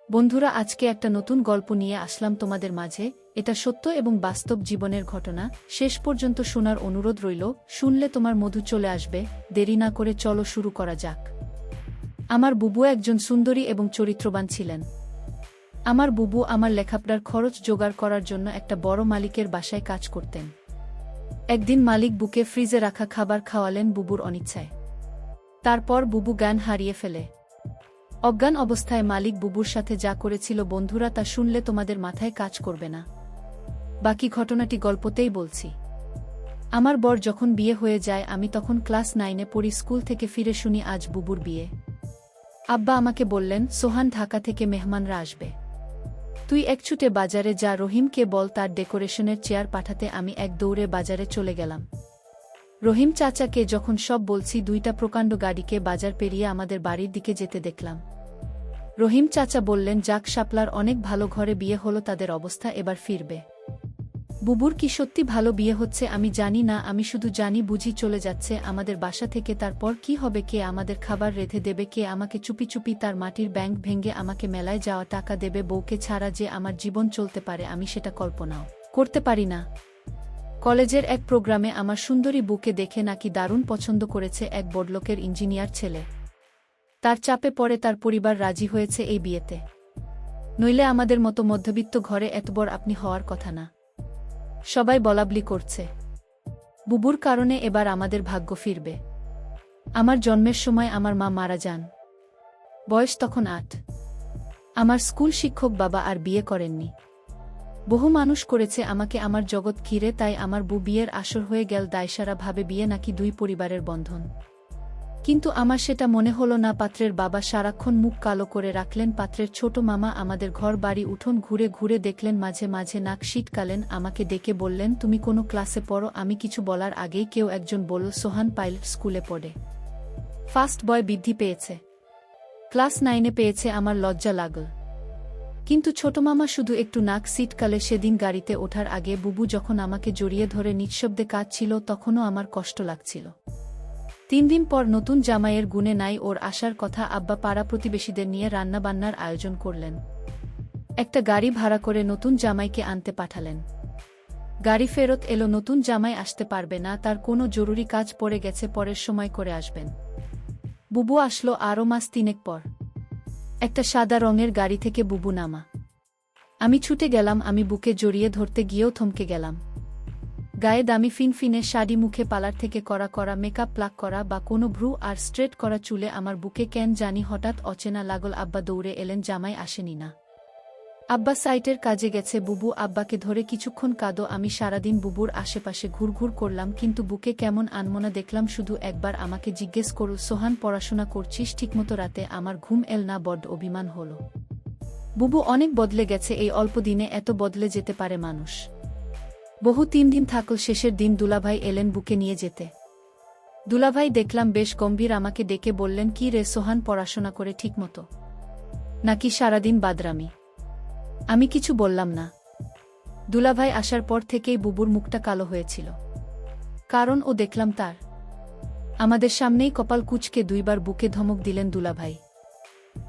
বন্ধুরা, আজকে একটা নতুন গল্প নিয়ে আসলাম তোমাদের মাঝে। এটা সত্য এবং বাস্তব জীবনের ঘটনা। শেষ পর্যন্ত শোনার অনুরোধ রইল। শুনলে তোমার মধু চলে আসবে। দেরি না করে চলো শুরু করা যাক। আমার বুবু একজন সুন্দরী এবং চরিত্রবান ছিলেন। আমার বুবু আমার লেখাপড়ার খরচ জোগাড় করার জন্য একটা বড় মালিকের বাসায় কাজ করতেন। একদিন মালিক বুকে ফ্রিজে রাখা খাবার খাওয়ালেন বুবুর অনিচ্ছায়। তারপর বুবু জ্ঞান হারিয়ে ফেলে। অজ্ঞান অবস্থায় মালিক বুবুর সাথে যা করেছিল বন্ধুরা, তা শুনলে তোমাদের মাথায় কাজ করবে না। বাকি ঘটনাটি গল্পতেই বলছি। আমার বর যখন বিয়ে হয়ে যায়, আমি তখন ক্লাস 9-এ পড়ি। স্কুল থেকে ফিরে শুনি আজ বুবুর বিয়ে। আব্বা আমাকে বললেন, সোহান, ঢাকা থেকে মেহমানরা আসবে, তুই এক ছুটে বাজারে যা, রহিমকে বল তার ডেকোরেশনের চেয়ার পাঠাতে। আমি এক দৌড়ে বাজারে চলে গেলাম। রহিম চাচাকে যখন সব বলছি, দুইটা প্রকাণ্ড গাড়িকে বাজার পেরিয়ে আমাদের বাড়ির দিকে যেতে দেখলাম। রহিম চাচা বললেন, যাক শাপলার, অনেক ভালো ঘরে বিয়ে হলো, তাদের অবস্থা এবার ফিরবে। বুবুর কি সত্যি ভালো বিয়ে হচ্ছে আমি জানি না, আমি শুধু জানি বুঝি চলে যাচ্ছে আমাদের বাসা থেকে। তারপর কি হবে? কে আমাদের খাবার রেঁধে দেবে? কে আমাকে চুপি চুপি তার মাটির ব্যাংক ভেঙে আমাকে মেলায় যাওয়া টাকা দেবে? বউকে ছাড়া যে আমার জীবন চলতে পারে, আমি সেটা কল্পনাও করতে পারি না। কলেজের এক প্রোগ্রামে আমার সুন্দরী বুকে দেখে নাকি দারুণ পছন্দ করেছে এক বড়লোকের ইঞ্জিনিয়ার ছেলে। তার চাপে পড়ে তার পরিবার রাজি হয়েছে এই বিয়েতে। নইলে আমাদের মতো মধ্যবিত্ত ঘরে এত বড় আপনি হওয়ার কথা না। সবাই বলাবলি করছে বুবুর কারণে এবার আমাদের ভাগ্য ফিরবে। আমার জন্মের সময় আমার মা মারা যান, বয়স তখন 8। আমার স্কুল শিক্ষক বাবা আর বিয়ে করেননি। বহু মানুষ করেছে আমাকে, আমার জগৎ ঘিরে। তাই আমার বউ বিয়ের আসর হয়ে গেল। দায়সারা ভাবে বিয়ে নাকি দুই পরিবারের বন্ধন। কিন্তু আমার সেটা মনে হলো না। পাত্রের বাবা সারাক্ষণ মুখ কালো করে রাখলেন। পাত্রের ছোট মামা আমাদের ঘর বাড়ি উঠোন ঘুরে ঘুরে দেখলেন, মাঝে মাঝে নাক সিটকালেন। আমাকে ডেকে বললেন, তুমি কোনো ক্লাসে পড়ো? আমি কিছু বলার আগেই কেউ একজন বলল, সোহান পাইলট স্কুলে পড়ে, ফার্স্ট বয় বৃদ্ধি পেয়েছে, ক্লাস 9-এ পেয়েছে। আমার লজ্জা লাগল, কিন্তু ছোট মামা শুধু একটু নাক সিটকালে। সেদিন গাড়িতে ওঠার আগে বুবু যখন আমাকে জড়িয়ে ধরে নিঃশব্দে কাঁদছিল, তখনও আমার কষ্ট লাগছিল। 3 দিন পর নতুন জামাইয়ের গুণে নাই ওর আসার কথা। আব্বা পাড়া প্রতিবেশীদের নিয়ে রান্নাবান্নার আয়োজন করলেন। একটা গাড়ি ভাড়া করে নতুন জামাইকে আনতে পাঠালেন। গাড়ি ফেরত এলো, নতুন জামাই আসতে পারবে না, তার কোনো জরুরি কাজ পড়ে গেছে, পরের সময় করে আসবেন। বুবু আসলো আরও মাস 3 পর। একটা সাদা রঙের গাড়ি থেকে বুবু নামা। আমি ছুটে গেলাম। আমি বুকে জড়িয়ে ধরতে গিয়েও থমকে গেলাম। গায়ে দামি ফিনফিনে শাড়ি, মুখে পার্লার থেকে করা করা মেকআপ, প্লাক করা বা কোনো ভ্রু আর স্ট্রেট করা চুলে। আমার বুকে কেন জানি হঠাৎ অচেনা লাগল। আব্বা দৌড়ে এলেন, জামাই আসেনি না, আব্বা সাইটের কাজে গেছে। বুবু, আব্বাকে ধরে কিছুক্ষণ কাঁদো। আমি সারাদিন বুবুর আশেপাশে ঘুরঘুর করলাম, কিন্তু বুকে কেমন আনমনা দেখলাম। শুধু একবার আমাকে জিজ্ঞেস করল, সোহান, পড়াশোনা করছিস ঠিকমতো? রাতে আমার ঘুম এল না, বড্ড অভিমান হলো। বুবু অনেক বদলে গেছে। এই অল্প দিনে এত বদলে যেতে পারে মানুষ। বহু 3 দিন থাকল। শেষের দিন দুলাভাই এলেন বুকে নিয়ে যেতে। দুলাভাই দেখলাম বেশ গম্ভীর। আমাকে ডেকে বললেন, কি রে সোহান, পড়াশোনা করে ঠিকমতো নাকি সারাদিন বাদরামি? আমি কিছু বললাম না। দুলাভাই আসার পর থেকেই বুবুর মুখটা কালো হয়েছিল। কারণ ও দেখলাম তার আমাদের সামনেই কপাল কুঁচকে 2বার বুকে ধমক দিলেন দুলাভাই।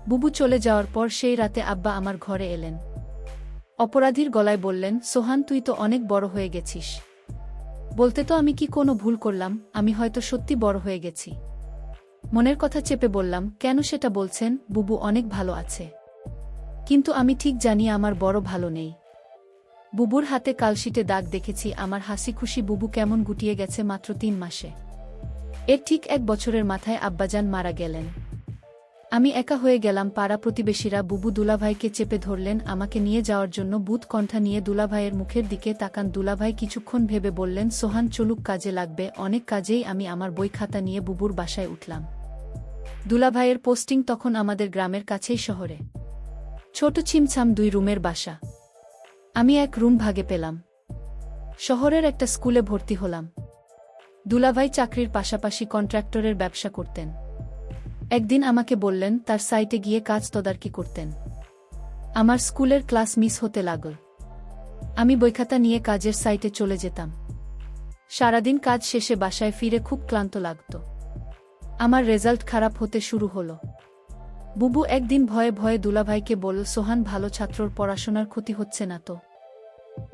বুবু চলে যাওয়ার পর সেই রাতে আব্বা আমার ঘরে এলেন। অপরাধীর গলায় বললেন, সোহান, তুই তো অনেক বড় হয়ে গেছিস। বলতে তো আমি কি কোনো ভুল করলাম? আমি হয়তো সত্যি বড় হয়ে গেছি। মনের কথা চেপে বললাম, কেন সেটা বলছেন? বুবু অনেক ভালো আছে, কিন্তু আমি ঠিক জানি আমার বড় ভালো নেই। বুবুর হাতে কালশিটে দাগ দেখেছি। আমার হাসি খুশি বুবু কেমন গুটিয়ে গেছে মাত্র 3 মাসে। এর ঠিক 1 বছরের মাথায় আব্বাজান মারা গেলেন। আমি একা হয়ে গেলাম। পাড়া প্রতিবেশীরা বুবু দুলাভাইকে চেপে ধরলেন আমাকে নিয়ে যাওয়ার জন্য। বুথ কণ্ঠা নিয়ে দুলাভাইয়ের মুখের দিকে তাকান। দুলাভাই কিছুক্ষণ ভেবে বললেন, সোহান চলুক, কাজে লাগবে অনেক। কাজেই আমি আমার বই খাতা নিয়ে বুবুর বাসায় উঠলাম। দুলাভাইয়ের পোস্টিং তখন আমাদের গ্রামের কাছেই শহরে। ছোট ছিমছাম 2 রুমের বাসা। আমি এক রুম ভাগে পেলাম। শহরের একটা স্কুলে ভর্তি হলাম। দুলাভাই চাকরির পাশাপাশি কন্ট্রাক্টরের ব্যবসা করতেন। একদিন আমাকে বললেন তার সাইটে গিয়ে কাজ তদারকি করতেন। আমার স্কুলের ক্লাস মিস হতে লাগল। আমি বইখাতা নিয়ে কাজের সাইটে চলে যেতাম। সারাদিন কাজ শেষে বাসায় ফিরে খুব ক্লান্ত লাগত। আমার রেজাল্ট খারাপ হতে শুরু হলো। বুবু একদিন ভয়ে ভয়ে দুলাভাইকে বলল, সোহান ভালো ছাত্রর পড়াশোনার ক্ষতি হচ্ছে না তো?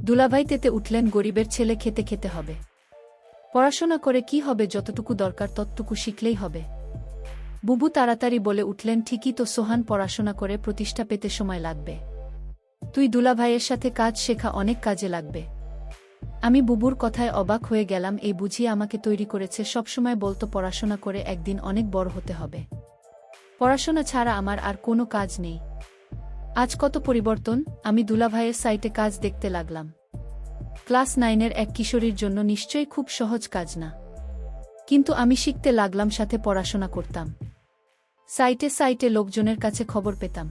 দুলাভাই তেতে উঠলেন, গরিবের ছেলে খেতে খেতে হবে। পড়াশোনা করে কি হবে, যতটুকু দরকার ততটুকু শিখলেই হবে। বুবু তাড়াতাড়ি বলে উঠলেন, ঠিকই তো সোহান, পড়াশোনা করে প্রতিষ্ঠা পেতে সময় লাগবে। তুই দুলাভাইয়ের সাথে কাজ শেখা, অনেক কাজে লাগবে। আমি বুবুর কথায় অবাক হয়ে গেলাম, এই বুঝিয়ে আমাকে তৈরি করেছে, সবসময় বলতো পড়াশোনা করে একদিন অনেক বড় হতে হবে। পড়াশোনা ছাড়া আমার আর কোনো কাজ নেই। আজ কত পরিবর্তন! আমি দুলাভাইয়ের সাইটে কাজ দেখতে লাগলাম। ক্লাস 9-এর এক কিশোরীর জন্য নিশ্চয়ই খুব সহজ কাজ না, কিন্তু আমি শিখতে লাগলাম, সাথে পড়াশোনা করতাম। সাইটে সাইটে লোকজনের কাছে খবর পেতাম।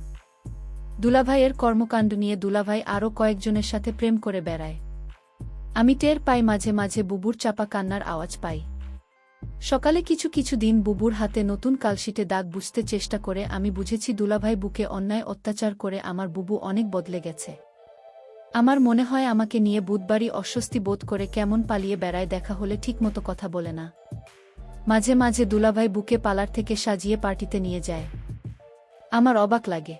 দুলাভাইয়ের কর্মকাণ্ড নিয়ে দুলাভাই আরও কয়েকজনের সাথে প্রেম করে বেড়ায়। আমি টের পাই, মাঝে মাঝে বুবুর চাপা কান্নার আওয়াজ পাই। সকালে কিছু কিছু দিন বুবুর হাতে নতুন কালশিটে দাগ বুঝতে চেষ্টা করে আমি বুঝেছি দুলাভাই বুকে অন্যায় অত্যাচার করে আমার বুবু অনেক বদলে গেছে। আমার মনে হয় আমাকে নিয়ে বুধবারই অস্বস্তি বোধ করে কেমন পালিয়ে বেড়ায়, দেখা হলে ঠিকমতো কথা বলে না। মাঝে মাঝে দুলাভাই বুকে পালার থেকে সাজিয়ে পার্টিতে নিয়ে যায়। আমার অবাক লাগে।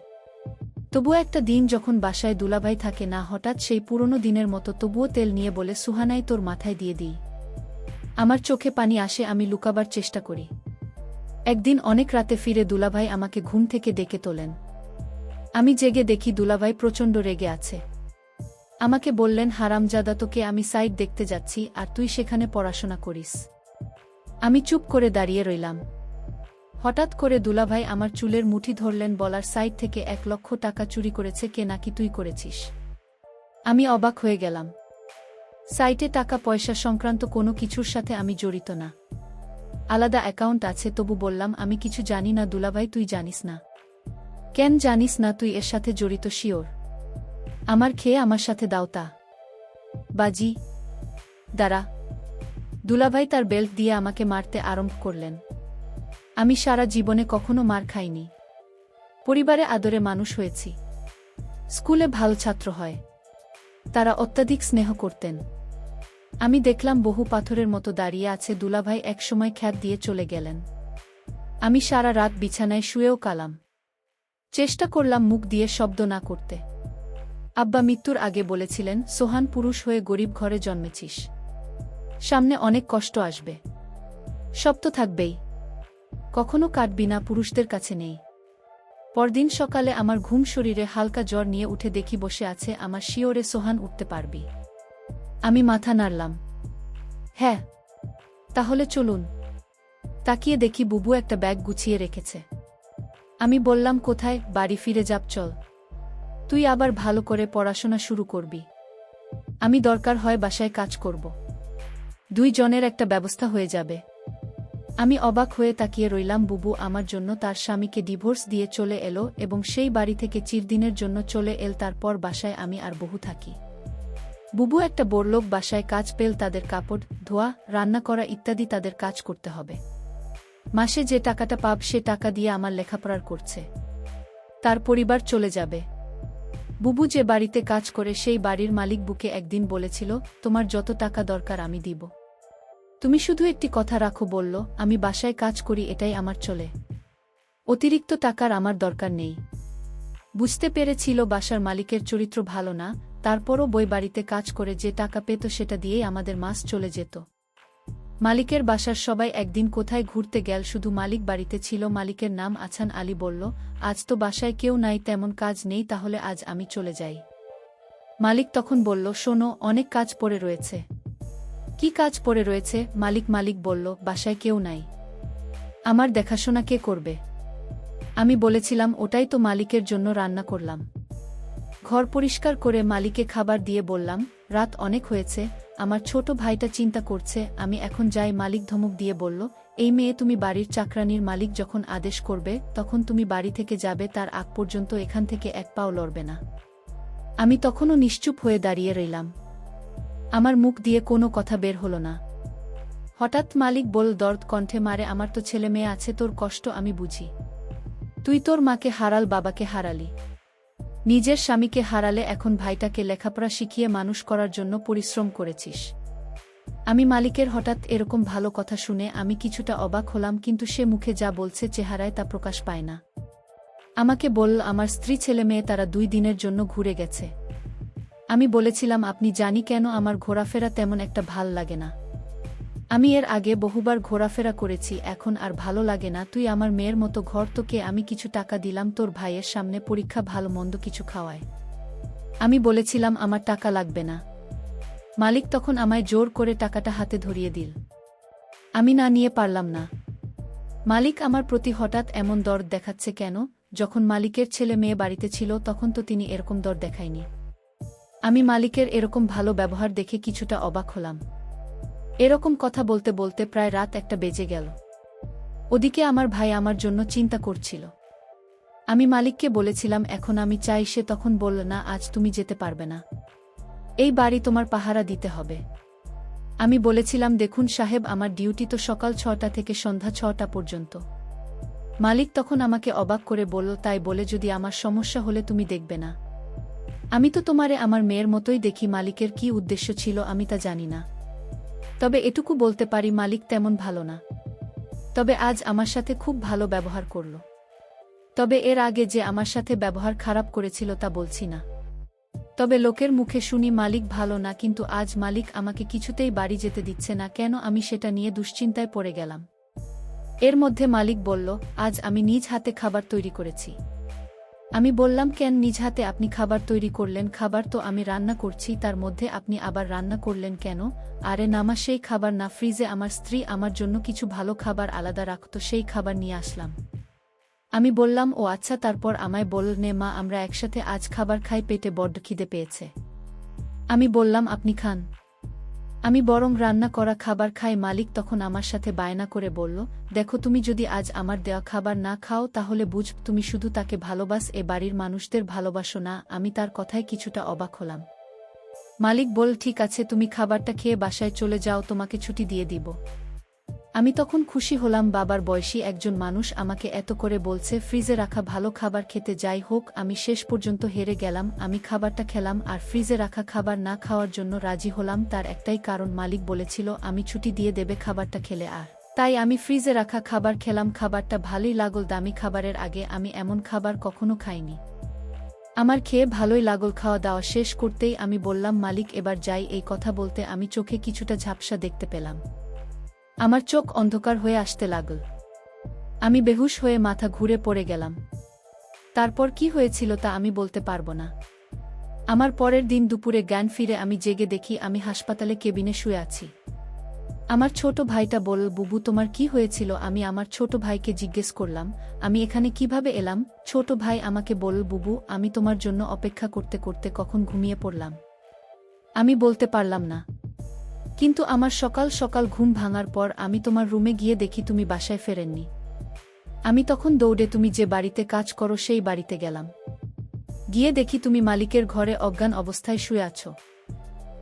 তবুও একটা দিন যখন বাসায় দুলাভাই থাকে না, হঠাৎ সেই পুরনো দিনের মতো তবুও তেল নিয়ে বলে, সুহানাই তোর মাথায় দিয়ে দিই। আমার চোখে পানি আসে, আমি লুকাবার চেষ্টা করি। একদিন অনেক রাতে ফিরে দুলাভাই আমাকে ঘুম থেকে ডেকে তোলেন। আমি জেগে দেখি দুলাভাই প্রচণ্ড রেগে আছে। আমাকে বললেন, হারামজাদা, তোকে আমি সাইট দেখতে যাচ্ছি আর তুই সেখানে পড়াশোনা করিস। আমি চুপ করে দাঁড়িয়ে রইলাম। হঠাৎ করে দুলাভাই আমার চুলের মুঠি ধরলেন, বলার, সাইট থেকে 1 লক্ষ টাকা চুরি করেছে কে, নাকি তুই করেছিস? আমি অবাক হয়ে গেলাম। সাইটে টাকা পয়সা সংক্রান্ত কোনো কিছুর সাথে আমি জড়িত না। আলাদা অ্যাকাউন্ট আছে। তবু বললাম, আমি কিছু জানি না। দুলাভাই, তুই জানিস না? কেন জানিস না? তুই এর সাথে জড়িত শিওর? আমার খেয়ে আমার সাথে দাওতা বাজি। দাঁড়া। দুলাভাই তার বেল্ট দিয়ে আমাকে মারতে আরম্ভ করলেন। আমি সারা জীবনে কখনো মার খাইনি। পরিবারে আদরে মানুষ হয়েছি। স্কুলে ভালো ছাত্র হয়। তারা অত্যাধিক স্নেহ করতেন। আমি দেখলাম বহু পাথরের মতো দাঁড়িয়ে আছে। দুলাভাই একসময় খ্যাত দিয়ে চলে গেলেন। আমি সারা রাত বিছানায় শুয়েও কালাম। চেষ্টা করলাম মুখ দিয়ে শব্দ না করতে। আব্বা মৃত্যুর আগে বলেছিলেন, সোহান, পুরুষ হয়ে গরিব ঘরে জন্মেছিস, সামনে অনেক কষ্ট আসবে, সব তো থাকবেই, কখনো কাটবি না, পুরুষদের কাছে নেই। পরদিন সকালে আমার ঘুম, শরীরে হালকা জ্বর নিয়ে উঠে দেখি বসে আছে আমার শিওরে, সোহান, উঠতে পারবি? আমি মাথা নাড়লাম। হ্যাঁ। তাহলে চলুন। তাকিয়ে দেখি বুবু একটা ব্যাগ গুছিয়ে রেখেছে। আমি বললাম, কোথায়? বাড়ি ফিরে যাব, চল। তুই আবার ভালো করে পড়াশোনা শুরু করবি। আমি দরকার হয় বাসায় কাজ করব। 2 জনের একটা ব্যবস্থা হয়ে যাবে। আমি অবাক হয়ে তাকিয়ে রইলাম। বুবু আমার জন্য তার স্বামীকে ডিভোর্স দিয়ে চলে এলো এবং সেই বাড়ি থেকে চিরদিনের জন্য চলে এল। তারপর বাসায় আমি আর বহু থাকি। বুবু একটা বড়লোক বাসায় কাজ পেল। তাদের কাপড় ধোয়া, রান্না করা ইত্যাদি তাদের কাজ করতে হবে। মাসে যে টাকাটা পাব সে টাকা দিয়ে আমার লেখাপড়ার করছে। তার পরিবার চলে যাবে। বুবু যে বাড়িতে কাজ করে সেই বাড়ির মালিক বুকে একদিন বলেছিল, তোমার যত টাকা দরকার আমি দিব, তুমি শুধু একটি কথা রাখো। বলল, আমি বাসায় কাজ করি, এটাই আমার চলে, অতিরিক্ত টাকার আমার দরকার নেই। বুঝতে পেরেছিল বাসার মালিকের চরিত্র ভালো না, তারপরও বই বাড়িতে কাজ করে যে টাকা পেত সেটা দিয়েই আমাদের মাস চলে যেত। মালিকের বাসার সবাই একদিন কোথায় ঘুরতে গেল, শুধু মালিক বাড়িতে ছিল। মালিকের নাম আছান আলী। বলল, আজ তো বাসায় কেউ নাই, তেমন কাজ নেই, তাহলে আজ আমি চলে যাই। মালিক তখন বলল, শোনো, অনেক কাজ পড়ে রয়েছে। কি কাজ পড়ে রয়েছে? মালিক বলল, বাসায় কেউ নাই, আমার দেখাশোনা কে করবে? আমি বলেছিলাম, ওটাই তো মালিকের জন্য রান্না করলাম। ঘর পরিষ্কার করে মালিকে খাবার দিয়ে বললাম, রাত অনেক হয়েছে, আমার ছোট ভাইটা চিন্তা করছে, আমি এখন যাই। মালিক ধমক দিয়ে বলল, এই মেয়ে, তুমি বাড়ির চাকরানির, মালিক যখন আদেশ করবে তখন তুমি বাড়ি থেকে যাবে, তার আগ পর্যন্ত এখান থেকে এক পাও লড়বে না। আমি তখনও নিশ্চুপ হয়ে দাঁড়িয়ে রইলাম। আমার মুখ দিয়ে কোনো কথা বের হলো না। হঠাৎ মালিক বলল দর্দ কণ্ঠে, মারে, আমার তো ছেলে মেয়ে আছে, তোর কষ্ট আমি বুঝি। তুই তোর মাকে হারাল, বাবাকে হারালি, নিজের স্বামীকে হারালে, এখন ভাইটাকে লেখাপড়া শিখিয়ে মানুষ করার জন্য পরিশ্রম করেছিস। আমি মালিকের হঠাৎ এরকম ভালো কথা শুনে আমি কিছুটা অবাক হলাম, কিন্তু সে মুখে যা বলছে চেহারায় তা প্রকাশ পায় না। আমাকে বলল আমার স্ত্রী ছেলে মেয়ে তারা 2 দিনের জন্য ঘুরে গেছে। আমি বলেছিলাম আপনি জানি কেন আমার ঘোরাফেরা তেমন একটা ভাল লাগে না। আমি এর আগে বহুবার ঘোরাফেরা করেছি, এখন আর ভালো লাগে না। তুই আমার মেয়ের মতো, ঘর তোকে আমি কিছু টাকা দিলাম তোর ভাইয়ের সামনে পরীক্ষা ভালো মন্দ কিছু খাওয়ায়। আমি বলেছিলাম আমার টাকা লাগবে না। মালিক তখন আমায় জোর করে টাকাটা হাতে ধরিয়ে দিল। আমি না নিয়ে পারলাম না। মালিক আমার প্রতি হঠাৎ এমন দরদ দেখাচ্ছে কেন? যখন মালিকের ছেলে মেয়ে বাড়িতে ছিল তখন তো তিনি এরকম দর দেখায়নি। আমি মালিকের এরকম ভালো ব্যবহার দেখে কিছুটা অবাক হলাম। এরকম কথা বলতে বলতে প্রায় রাত 1টা বেজে গেল। ওদিকে আমার ভাই আমার জন্য চিন্তা করছিল। আমি মালিককে বলেছিলাম এখন আমি চাই, সে তখন বলল না, আজ তুমি যেতে পারবে না, এই বাড়ি তোমার পাহারা দিতে হবে। আমি বলেছিলাম দেখুন সাহেব, আমার ডিউটি তো সকাল 6টা থেকে সন্ধ্যা 6টা পর্যন্ত। মালিক তখন আমাকে অবাক করে বলল, তাই বলে যদি আমার সমস্যা হলে তুমি দেখবে না? আমি তো তোমারে আমার মেয়ের মতোই দেখি। মালিকের কি উদ্দেশ্য ছিল আমি তা জানি না, তবে এটুকু বলতে পারি মালিক তেমন ভালো না। তবে আজ আমার সাথে খুব ভালো ব্যবহার করল। তবে এর আগে যে আমার সাথে ব্যবহার খারাপ করেছিল তা বলছি না। তবে লোকের মুখে শুনি মালিক ভালো না, কিন্তু আজ মালিক আমাকে কিছুতেই বাড়ি যেতে দিচ্ছে না কেন? আমি সেটা নিয়ে দুশ্চিন্তায় পড়ে গেলাম। এর মধ্যে মালিক বলল, আজ আমি নিজ হাতে খাবার তৈরি করেছি। আমি বললাম, কেন নিজ হাতে আপনি খাবার তৈরি করলেন? খাবার তো আমি রান্না করছি, তার মধ্যে আপনি আবার রান্না করলেন কেন? আরে নামা, সেই খাবার না, ফ্রিজে আমার স্ত্রী আমার জন্য কিছু ভালো খাবার আলাদা রাখত, সেই খাবার নিয়ে আসলাম। আমি বললাম, ও আচ্ছা। তারপর আমায় বলল, নে মা আমরা একসাথে আজ খাবার খাই, পেটে বড্ড খিদে পেয়েছে। আমি বললাম, আপনি খান, আমি বরং রান্না করা খাবার খাই। মালিক তখন আমার সাথে বায়না করে বলল, দেখো তুমি যদি আজ আমার দেওয়া খাবার না খাও তাহলে বুঝ তুমি শুধু তাকে ভালোবাস, এ বাড়ির মানুষদের ভালোবাসো না। আমি তার কথায় কিছুটা অবাক হলাম। মালিক বল, ঠিক আছে তুমি খাবারটা খেয়ে বাসায় চলে যাও, তোমাকে ছুটি দিয়ে দিব। আমি তখন খুশি হলাম, বাবার বয়সী একজন মানুষ আমাকে এত করে বলছে, ফ্রিজে রাখা ভালো খাবার খেতে। যাই হোক, আমি শেষ পর্যন্ত হেরে গেলাম। আমি খাবারটা খেলাম আর ফ্রিজে রাখা খাবার না খাওয়ার জন্য রাজি হলাম। তার একটাই কারণ, মালিক বলেছিল আমি ছুটি দিয়ে দেবে খাবারটা খেলে, আর তাই আমি ফ্রিজে রাখা খাবার খেলাম। খাবারটা ভালোই লাগল, দামি খাবারের আগে আমি এমন খাবার কখনো খাইনি। আমার খেয়ে ভালোই লাগল। খাওয়া দাওয়া শেষ করতেই আমি বললাম, মালিক এবার যাই। এই কথা বলতে আমি চোখে কিছুটা ঝাপসা দেখতে পেলাম। আমার চোখ অন্ধকার হয়ে আসতে লাগল। আমি বেহুশ হয়ে মাথা ঘুরে পড়ে গেলাম। তারপর কি হয়েছিল তা আমি বলতে পারবো না। আমার পরের দিন দুপুরে জ্ঞান ফিরে আমি জেগে দেখি আমি হাসপাতালে কেবিনে শুয়ে আছি। আমার ছোট ভাইটা বলল, বুবু তোমার কি হয়েছিল? আমি আমার ছোট ভাইকে জিজ্ঞেস করলাম, আমি এখানে কিভাবে এলাম? ছোট ভাই আমাকে বলল, বুবু আমি তোমার জন্য অপেক্ষা করতে করতে কখন ঘুমিয়ে পড়লাম। আমি বলতে পারলাম না, কিন্তু আমার সকাল সকাল ঘুম ভাঙার পর আমি তোমার রুমে গিয়ে দেখি তুমি বাসায় ফেরেননি। আমি তখন দৌড়ে তুমি যে বাড়িতে কাজ করো সেই বাড়িতে গেলাম। গিয়ে দেখি তুমি মালিকের ঘরে অজ্ঞান অবস্থায় শুয়ে আছো।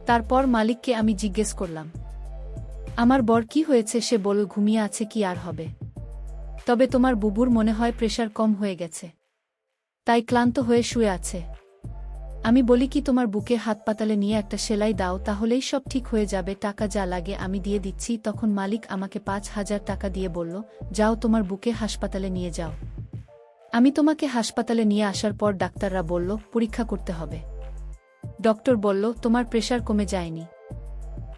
তারপর মালিককে আমি জিজ্ঞেস করলাম, আমার বর কি হয়েছে? সে বলল, ঘুমিয়ে আছে, কি আর হবে। তবে তোমার বুবুর মনে হয় প্রেশার কম হয়ে গেছে, তাই ক্লান্ত হয়ে শুয়ে আছে। আমি বলি কি, তোমার বুকে হাত পাতালে নিয়ে একটা সেলাই দাও, তাহলেই সব ঠিক হয়ে যাবে। টাকা যা লাগে আমি দিয়ে দিচ্ছি। তখন মালিক আমাকে 5,000 টাকা দিয়ে বলল, যাও তোমার বুকে হাসপাতালে নিয়ে যাও। আমি তোমাকে হাসপাতালে নিয়ে আসার পর ডাক্তাররা বলল পরীক্ষা করতে হবে। ডক্টর বলল, তোমার প্রেশার কমে যায়নি,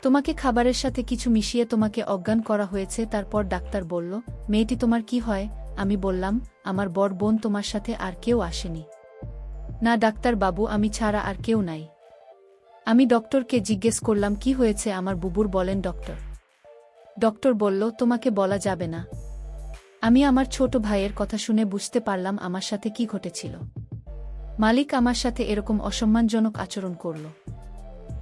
তোমাকে খাবারের সাথে কিছু মিশিয়ে তোমাকে অজ্ঞান করা হয়েছে। তারপর ডাক্তার বলল, মেয়েটি তোমার কি হয়? আমি বললাম, আমার বর বোন, তোমার সাথে আর কেউ আসেনি? না ডাক্তার বাবু, আমি ছাড়া আর কেউ নাই। আমি ডক্টরকে জিজ্ঞেস করলাম, কি হয়েছে আমার বুবুর বলেন ডক্টর। ডক্টর বলল, তোমাকে বলা যাবে না। আমি আমার ছোট ভাইয়ের কথা শুনে বুঝতে পারলাম আমার সাথে কি ঘটেছিল। মালিক আমার সাথে এরকম অসম্মানজনক আচরণ করল।